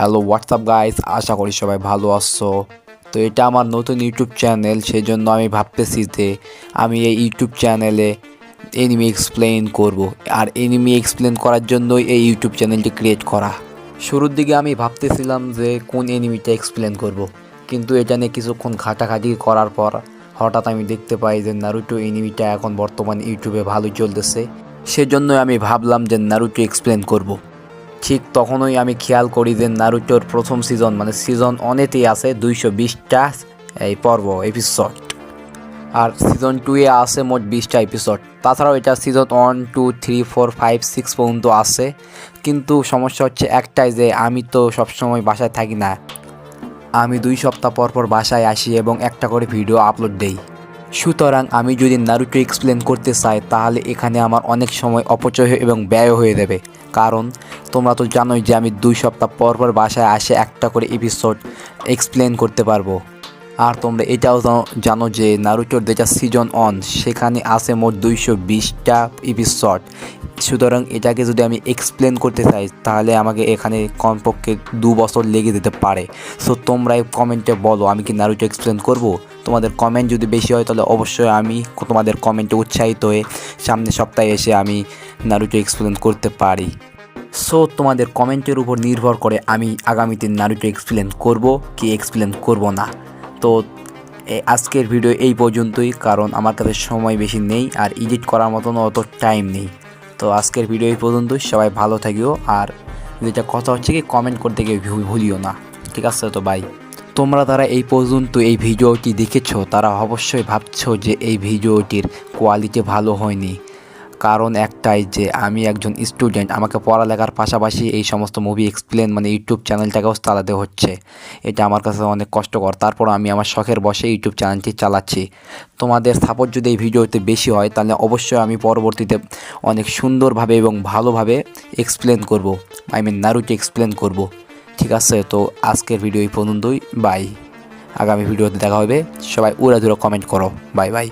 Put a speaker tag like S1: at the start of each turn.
S1: Hello WhatsApp guys, আশা করি সবাই ভালো আছো। তো এটা আমার নতুন ইউটিউব চ্যানেল, সেই জন্য আমি ভাবতেছি যে আমি এই ইউটিউব চ্যানেলে এনিমি এক্সপ্লেইন করব। আর এনিমি এক্সপ্লেইন করার জন্যই এই ইউটিউব চ্যানেলটি ক্রিয়েট করা। শুরুর দিকে আমি ভাবতেছিলাম যে কোন এনিমিটা এক্সপ্লেইন করব, কিন্তু এটা নিয়ে কিছুক্ষণ ঘাটাঘাটি করার পর হঠাৎ আমি দেখতে পাই যে নারুটো এনিমিটা এখন বর্তমানে ইউটিউবে ভালোই চলতেছে। সেজন্যই আমি ভাবলাম যে নারুটো এক্সপ্লেইন করব। ঠিক তখনই আমি খেয়াল করি যে নারুটোর প্রথম সিজন মানে সিজন 1-তেই আছে 220টা এই পর্ব এপিসোড, আর সিজন 2-এ আছে মোট 20টা এপিসোড। তাছাড়াও এটা সিজন 1, 2, 3, 4, 5, 6 পর্যন্ত আছে। কিন্তু সমস্যা হচ্ছে একটাই যে আমি তো সবসময় বাসায় থাকি না। আমি 2 সপ্তাহ পর পর বাসায় আসি এবং একটা করে ভিডিও আপলোড দেই। সুতরাং আমি যদি নারুটো এক্সপ্লেন করতে চাই তাহলে এখানে আমার অনেক সময় অপচয় এবং ব্যয় হয়ে যাবে। কারণ তোমরা তো জানোই যে আমি 2 সপ্তাহ পর পর বাসায় আসে একটা করে এপিসোড এক্সপ্লেন করতে পারবো। আর তোমরা এটাও জানো যে নারুটোর যেটা সিজন 1 সেখানে আছে মোট 220টা এপিসোড। সুতরাং এটাকে যদি আমি এক্সপ্লেন করতে চাই তাহলে আমাকে এখানে কমপক্ষে 2 বছর লেগে যেতে পারে। সো তোমরা কমেন্টে বলো আমি কি নারুটো এক্সপ্লেন করব। তোমাদের কমেন্ট যদি বেশি হয় তাহলে অবশ্যই আমি তোমাদের কমেন্টে উৎসাহিত হয়ে সামনের সপ্তাহে এসে আমি নারুটো এক্সপ্লেন করতে পারি। সো তোমাদের কমেন্টের উপর নির্ভর করে আমি আগামীতে নারুটো এক্সপ্লেন করব কি এক্সপ্লেন করব না। তো আজকের ভিডিও এই পর্যন্তই, কারণ আমার কাছে সময় বেশি নেই আর এডিট করার মতন অত টাইম নেই। তো আজকের ভিডিও এই পর্যন্তই, সবাই ভালো থাকিও। আর যেটা কথা হচ্ছে কি কমেন্ট করতে গিয়ে ভুলিও না, ঠিক আছে? তো বাই। তোমরা যারা এই পর্যন্ত এই ভিডিওটি দেখেছো তারা অবশ্যই ভাবছো যে এই ভিডিওটির কোয়ালিটি ভালো হয়নি। কারণ একটাই যে আমি একজন স্টুডেন্ট, আমাকে পড়ালেখার পাশাপাশি এই সমস্ত মুভি এক্সপ্লেন মানে ইউটিউব চ্যানেলটাকেও চালাতে হচ্ছে। এটা আমার কাছে অনেক কষ্টকর, তারপর আমি আমার শখের বসে ইউটিউব চ্যানেলটি চালাচ্ছি। তোমাদের সাপোর্ট যদি এই ভিডিওতে বেশি হয় তাহলে অবশ্যই আমি পরবর্তীতে অনেক সুন্দরভাবে এবং ভালোভাবে এক্সপ্লেন করব, নারুটো এক্সপ্লেন করব, ঠিক আছে? তো আজকের ভিডিও এই পর্যন্তই, বাই। আগামী ভিডিওতে দেখা হবে। সবাই উড়াধুরা কমেন্ট করো। Bye bye.